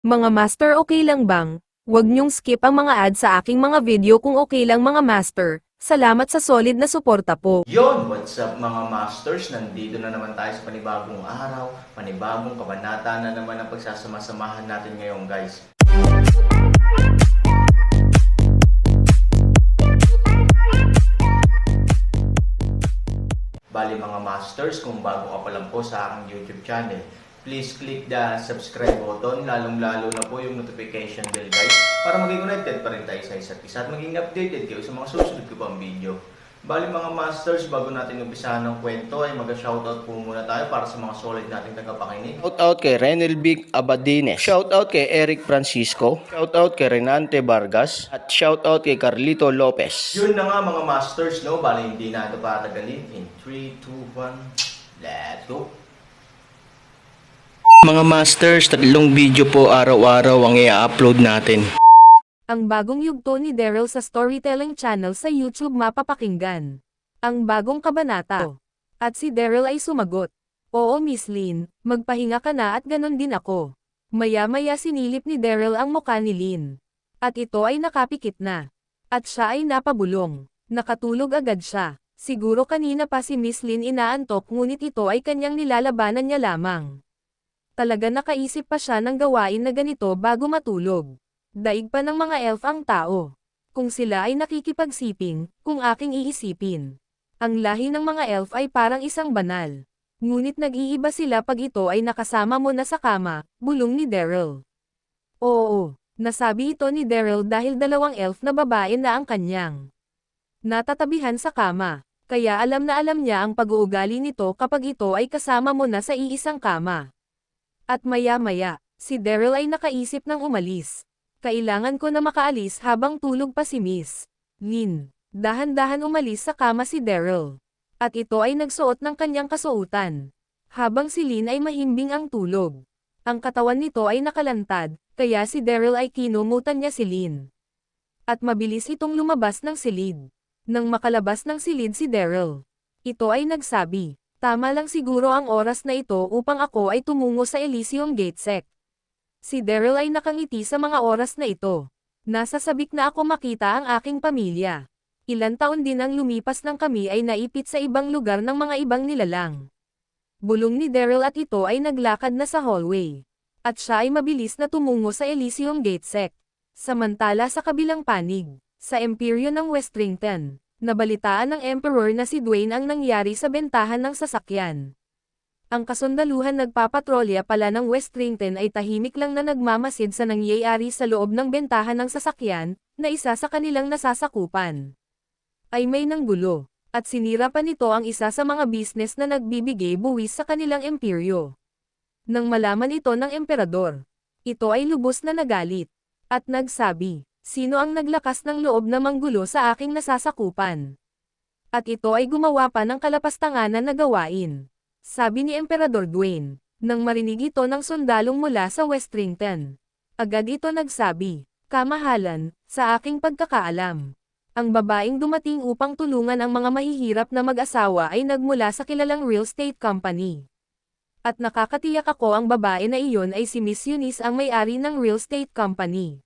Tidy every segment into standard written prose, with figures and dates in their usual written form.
Mga master, okay lang bang? Huwag niyong skip ang mga ads sa aking mga video kung okay lang mga master. Salamat sa solid na suporta po. Yon, what's up mga masters? Nandito na naman tayo sa panibagong araw, panibagong kabanata na naman ang pagsasama-samahan natin ngayon guys. Bali mga masters, kung bago ka pa lang po sa aking YouTube channel, please click the subscribe button, lalong-lalo na po yung notification bell guys, para maging connected pa rin tayo sa isa't isa at maging updated kayo sa mga susunod ko pang video. Bali mga masters, bago natin umpisahan ng kwento ay mag-shoutout po muna tayo para sa mga solid nating tagapakinig. Shoutout kay Renel Big Abadines. Shoutout kay Eric Francisco. Shoutout kay Renante Vargas. At shoutout kay Carlito Lopez. Yun na nga mga masters, no? Bali hindi na ito patagalin. In 3, 2, 1, let's go! Mga masters, 3 video po araw-araw ang i-upload natin. Ang bagong yugto ni Daryl sa storytelling channel sa YouTube mapapakinggan. Ang bagong kabanata. At si Daryl ay sumagot, "Oo Miss Lynn, magpahinga ka na at ganon din ako." Maya-maya sinilip ni Daryl ang mukha ni Lynn. At ito ay nakapikit na. At siya ay napabulong. Nakatulog agad siya. Siguro kanina pa si Miss Lynn inaantok ngunit ito ay kanyang nilalabanan niya lamang. Talaga nakaisip pa siya ng gawain na ganito bago matulog. Daig pa ng mga elf ang tao. Kung sila ay nakikipagsiping, kung aking iisipin. Ang lahi ng mga elf ay parang isang banal. Ngunit nag-iiba sila pag ito ay nakasama mo na sa kama, bulong ni Daryl. Oo, nasabi ito ni Daryl dahil 2 elf na babae na ang kanyang natatabihan sa kama. Kaya alam na alam niya ang pag-uugali nito kapag ito ay kasama mo na sa iisang kama. At maya-maya, si Daryl ay nakaisip ng umalis. Kailangan ko na makaalis habang tulog pa si Miss Lynn. Dahan-dahan umalis sa kama si Daryl. At ito ay nagsuot ng kanyang kasuotan. Habang si Lynn ay mahimbing ang tulog. Ang katawan nito ay nakalantad, kaya si Daryl ay kinumutan niya si Lynn. At mabilis itong lumabas ng silid. Nang makalabas ng silid si Daryl, ito ay nagsabi, "Tama lang siguro ang oras na ito upang ako ay tumungo sa Elysium Gatesec." Si Daryl ay nakangiti sa mga oras na ito. Nasa sabik na ako makita ang aking pamilya. Ilan taon din ang lumipas nang kami ay naipit sa ibang lugar ng mga ibang nilalang. Bulong ni Daryl at ito ay naglakad na sa hallway. At siya ay mabilis na tumungo sa Elysium Gatesec. Samantala sa kabilang panig, sa Imperyo ng Westrington, nabalitaan ng Emperor na si Dwayne ang nangyari sa bentahan ng sasakyan. Ang kasundaluhan nagpapatrolya pala ng Westrington ay tahimik lang na nagmamasid sa nangyayari sa loob ng bentahan ng sasakyan, na isa sa kanilang nasasakupan. Ay may nanggulo, at sinira pa nito ang isa sa mga business na nagbibigay buwis sa kanilang imperyo. Nang malaman ito ng emperador, ito ay lubos na nagalit, at nagsabi, "Sino ang naglakas ng loob na manggulo sa aking nasasakupan?" At ito ay gumawa pa ng kalapastanganan na gawain. Sabi ni Emperador Dwayne, nang marinig ito ng sundalong mula sa Westrington. Agad ito nagsabi, "Kamahalan, sa aking pagkakaalam, ang babaeng dumating upang tulungan ang mga mahihirap na mag-asawa ay nagmula sa kilalang real estate company. At nakakatiyak ako ang babae na iyon ay si Miss Eunice ang may-ari ng real estate company."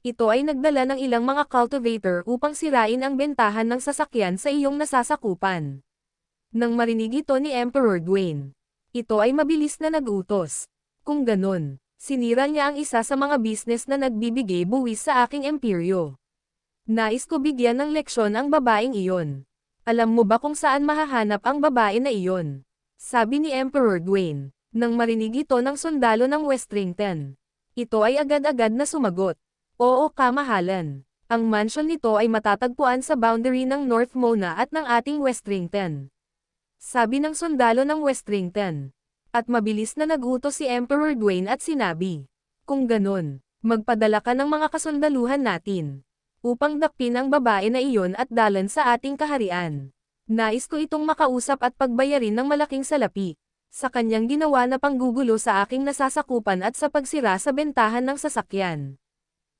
Ito ay nagdala ng ilang mga cultivator upang sirain ang bentahan ng sasakyan sa iyong nasasakupan. Nang marinig ito ni Emperor Dwayne, ito ay mabilis na nag-utos. Kung ganon, sinira niya ang isa sa mga business na nagbibigay buwis sa aking imperyo. Nais ko bigyan ng leksyon ang babaeng iyon. Alam mo ba kung saan mahahanap ang babae na iyon? Sabi ni Emperor Dwayne, nang marinig ito ng sundalo ng Westrington. Ito ay agad-agad na sumagot, "Oo kamahalan. Ang mansion nito ay matatagpuan sa boundary ng North Mona at ng ating Westrington." Sabi ng sundalo ng Westrington. At mabilis na nag-utos si Emperor Dwayne at sinabi, "Kung ganon, magpadala ka ng mga kasundaluhan natin upang dakpin ang babae na iyon at dalan sa ating kaharian. Nais ko itong makausap at pagbayarin ng malaking salapi sa kanyang ginawa na panggugulo sa aking nasasakupan at sa pagsira sa bentahan ng sasakyan."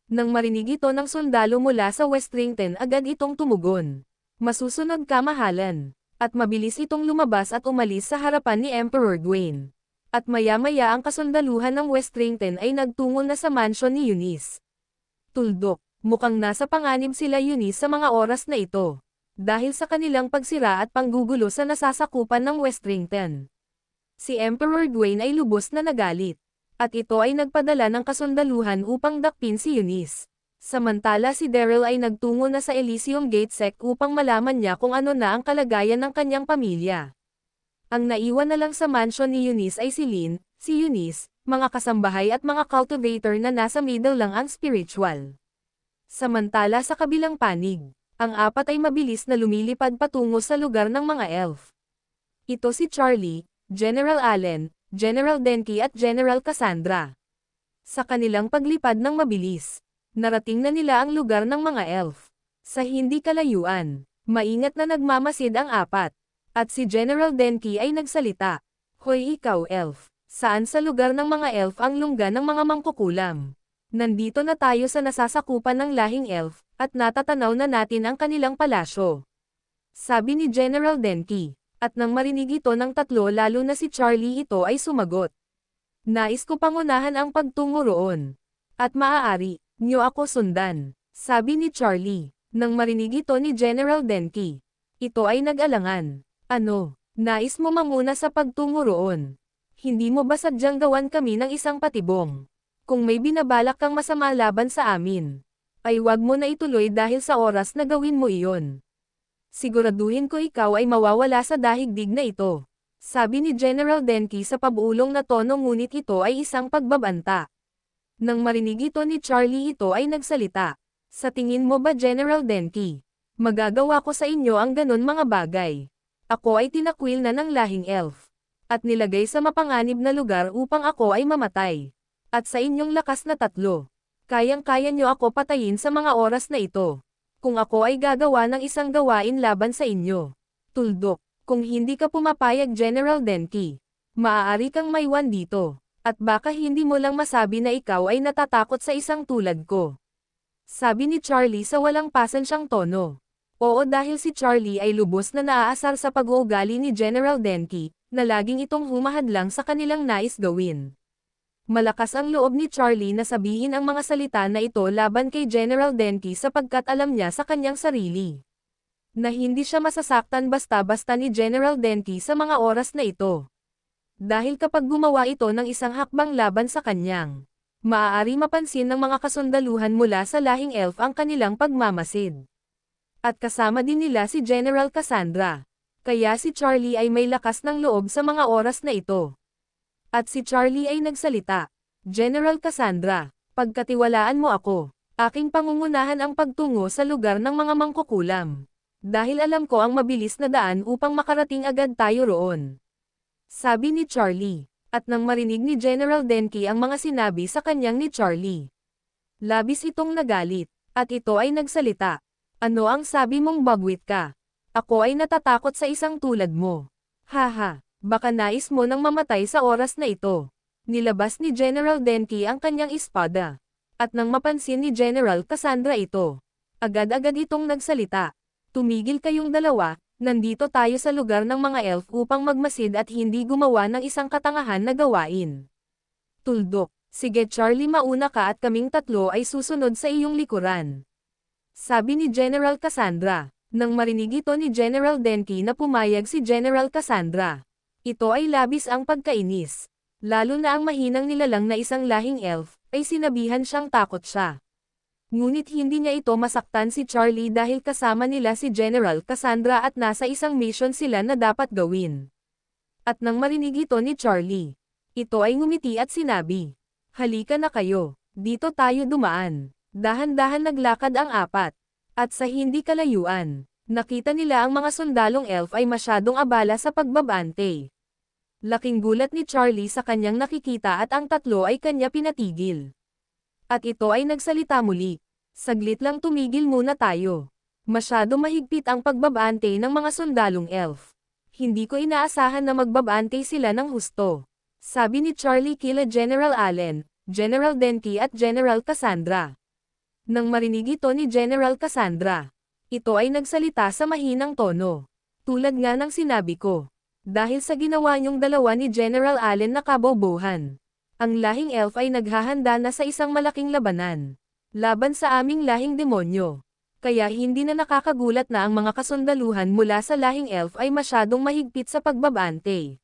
Nang marinig ito ng sundalo mula sa Westrington, agad itong tumugon, "Masusunod kamahalan." At mabilis itong lumabas at umalis sa harapan ni Emperor Dwayne. At maya-maya ang kasundaluhan ng Westrington ay nagtungo na sa mansion ni Eunice. Tuldok, mukhang nasa panganib sila Eunice sa mga oras na ito. Dahil sa kanilang pagsira at panggugulo sa nasasakupan ng Westrington. Si Emperor Dwayne ay lubos na nagalit. At ito ay nagpadala ng kasundaluhan upang dakpin si Eunice. Samantala si Daryl ay nagtungo na sa Elysium Gate Sec upang malaman niya kung ano na ang kalagayan ng kanyang pamilya. Ang naiwan na lang sa mansion ni Eunice ay si Lynn, si Eunice, mga kasambahay at mga cultivator na nasa middle lang ang spiritual. Samantala sa kabilang panig, ang apat ay mabilis na lumilipad patungo sa lugar ng mga elf. Ito si Charlie, General Allen, General Denki at General Cassandra. Sa kanilang paglipad ng mabilis, narating na nila ang lugar ng mga elf. Sa hindi kalayuan, maingat na nagmamasid ang apat. At si General Denki ay nagsalita. Hoy ikaw elf, saan sa lugar ng mga elf ang lungga ng mga mangkukulam? Nandito na tayo sa nasasakupan ng lahing elf, at natatanaw na natin ang kanilang palasyo. Sabi ni General Denki, at nang marinig ito ng tatlo lalo na si Charlie ito ay sumagot. Nais ko pangunahan ang pagtungo roon. At maaari, niyo ako sundan. Sabi ni Charlie, nang marinig ito ni General Denki. Ito ay nag-alangan. Ano, nais mo manguna sa pagtungo roon? Hindi mo ba sadyang gawan kami ng isang patibong? Kung may binabalak kang masama laban sa amin, ay wag mo na ituloy dahil sa oras na gawin mo iyon. Siguraduhin ko ikaw ay mawawala sa daigdig na ito. Sabi ni General Denki sa pabuulong na tono ngunit ito ay isang pagbabanta. Nang marinig ito ni Charlie ito ay nagsalita. Sa tingin mo ba General Denki, magagawa ko sa inyo ang ganon mga bagay? Ako ay tinakwil na ng lahing elf. At nilagay sa mapanganib na lugar upang ako ay mamatay. At sa inyong lakas na tatlo, kayang-kaya nyo ako patayin sa mga oras na ito. Kung ako ay gagawa ng isang gawain laban sa inyo. Tuldok, kung hindi ka pumapayag General Denki, maaari kang maiwan dito. At baka hindi mo lang masabi na ikaw ay natatakot sa isang tulad ko. Sabi ni Charlie sa walang pasensyang tono. Oo dahil si Charlie ay lubos na naaasar sa pag-uugali ni General Denki, na laging itong humahadlang sa kanilang nais gawin. Malakas ang loob ni Charlie na sabihin ang mga salita na ito laban kay General Denki sapagkat alam niya sa kanyang sarili. Na hindi siya masasaktan basta-basta ni General Denki sa mga oras na ito. Dahil kapag gumawa ito ng isang hakbang laban sa kanyang, maaari mapansin ng mga kasundaluhan mula sa lahing elf ang kanilang pagmamasid. At kasama din nila si General Cassandra. Kaya si Charlie ay may lakas ng loob sa mga oras na ito. At si Charlie ay nagsalita. General Cassandra, pagkatiwalaan mo ako. Aking pangungunahan ang pagtungo sa lugar ng mga mangkukulam. Dahil alam ko ang mabilis na daan upang makarating agad tayo roon. Sabi ni Charlie. At nang marinig ni General Denki ang mga sinabi sa kanyang ni Charlie. Labis itong nagalit. At ito ay nagsalita. Ano ang sabi mong bagwit ka? Ako ay natatakot sa isang tulad mo. Haha, baka nais mo nang mamatay sa oras na ito. Nilabas ni General Denki ang kanyang espada. At nang mapansin ni General Cassandra ito, agad-agad itong nagsalita. Tumigil kayong dalawa, nandito tayo sa lugar ng mga elf upang magmasid at hindi gumawa ng isang katangahan na gawain. Tuldok, sige Charlie mauna ka at kaming tatlo ay susunod sa iyong likuran. Sabi ni General Cassandra. Nang marinig ito ni General Denki na pumayag si General Cassandra. Ito ay labis ang pagkainis. Lalo na ang mahinang nilalang na isang lahing elf, ay sinabihan siyang takot siya. Ngunit hindi niya ito masaktan si Charlie dahil kasama nila si General Cassandra at nasa isang mission sila na dapat gawin. At nang marinig ito ni Charlie, ito ay ngumiti at sinabi, halika na kayo, dito tayo dumaan. Dahan-dahan naglakad ang apat. At sa hindi kalayuan, nakita nila ang mga sundalong elf ay masyadong abala sa pagbabante. Laking gulat ni Charlie sa kanyang nakikita at ang tatlo ay kanya pinatigil. At ito ay nagsalita muli. Saglit lang tumigil muna tayo. Masyado mahigpit ang pagbabante ng mga sundalong elf. Hindi ko inaasahan na magbabante sila ng husto. Sabi ni Charlie kila General Allen, General Denki at General Cassandra. Nang marinig ito ni General Cassandra, ito ay nagsalita sa mahinang tono. Tulad nga ng sinabi ko, Dahil sa ginawa niyong dalawa ni General Allen na kabobohan. Ang lahing elf ay naghahanda na sa isang malaking labanan. Laban sa aming lahing demonyo. Kaya hindi na nakakagulat na ang mga kasundaluhan mula sa lahing elf ay masyadong mahigpit sa pagbabante.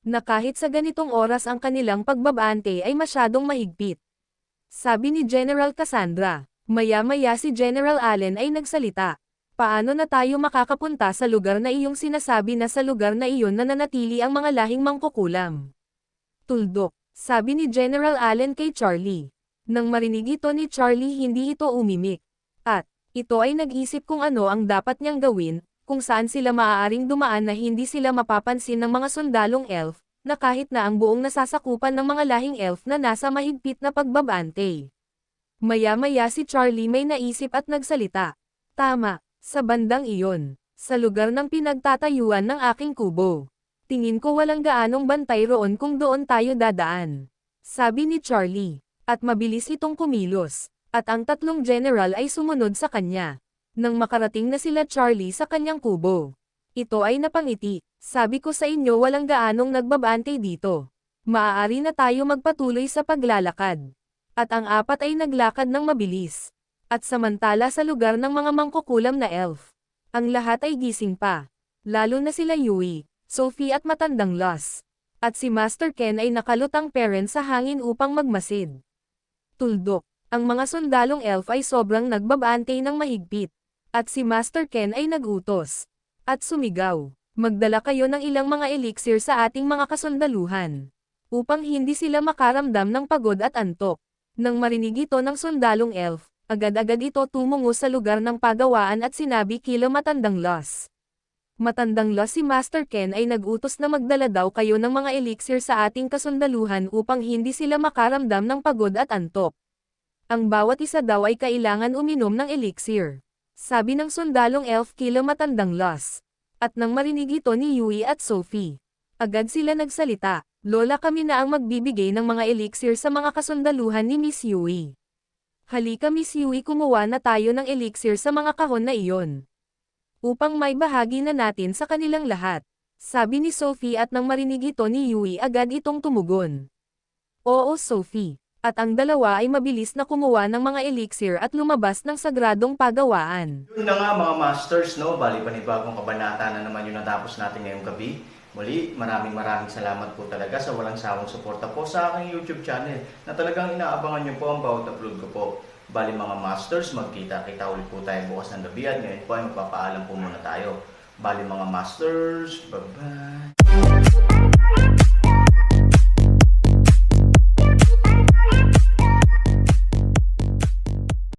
Na kahit sa ganitong oras ang kanilang pagbabante ay masyadong mahigpit. Sabi ni General Cassandra. Maya-maya si General Allen ay nagsalita. Paano na tayo makakapunta sa lugar na iyong sinasabi na sa lugar na iyon na nanatili ang mga lahing mangkukulam? Tuldok, sabi ni General Allen kay Charlie. Nang marinig ito ni Charlie hindi ito umimik. At, ito ay nag-isip kung ano ang dapat niyang gawin, kung saan sila maaaring dumaan na hindi sila mapapansin ng mga sundalong elf, na kahit na ang buong nasasakupan ng mga lahing elf na nasa mahigpit na pagbabante. Maya-maya si Charlie may naisip at nagsalita. Tama, sa bandang iyon, sa lugar ng pinagtatayuan ng aking kubo. Tingin ko walang gaanong bantay roon kung doon tayo dadaan. Sabi ni Charlie, at mabilis itong kumilos. At ang tatlong general ay sumunod sa kanya. Nang makarating na sila Charlie sa kanyang kubo. Ito ay napangiti, sabi ko sa inyo walang gaanong nagbabante dito. Maaari na tayo magpatuloy sa paglalakad. At ang apat ay naglakad ng mabilis. At samantala sa lugar ng mga mangkukulam na elf. Ang lahat ay gising pa. Lalo na sila Yui, Sophie at matandang Loss. At si Master Ken ay nakalutang parent sa hangin upang magmasid. Tuldok. Ang mga sundalong elf ay sobrang nagbabante ng mahigpit. At si Master Ken ay nagutos. At sumigaw, magdala kayo ng ilang mga elixir sa ating mga kasundaluhan. Upang hindi sila makaramdam ng pagod at antok. Nang marinig ito ng sundalong elf, agad-agad ito tumungo sa lugar ng pagawaan at sinabi kila matandang Loss. Matandang Loss si Master Ken ay nagutos na magdala daw kayo ng mga elixir sa ating kasundaluhan upang hindi sila makaramdam ng pagod at antok. Ang bawat isa daw ay kailangan uminom ng elixir. Sabi ng sundalong elf kila matandang Loss. At nang marinig ito ni Yui at Sophie, agad sila nagsalita, Lola kami na ang magbibigay ng mga elixir sa mga kasundaluhan ni Miss Yui. Halika Miss Yui kumuha na tayo ng elixir sa mga kahon na iyon. Upang may bahagi na natin sa kanilang lahat. Sabi ni Sophie at nang marinig ito ni Yui agad itong tumugon. Oo Sophie. At ang dalawa ay mabilis na kumuha ng mga elixir at lumabas ng sagradong pagawaan. Yun na nga mga masters, no? Bali panibagong kabanata na naman yung natapos natin ngayong gabi. Muli, maraming salamat po talaga sa walang sawang suporta po sa aking YouTube channel na talagang inaabangan nyo po ang bawat upload ko po. Bali mga masters, magkita-kita ulit po tayo bukas ng gabi at ngayon po ay magpapaalam po muna tayo. Bali mga masters, bye-bye!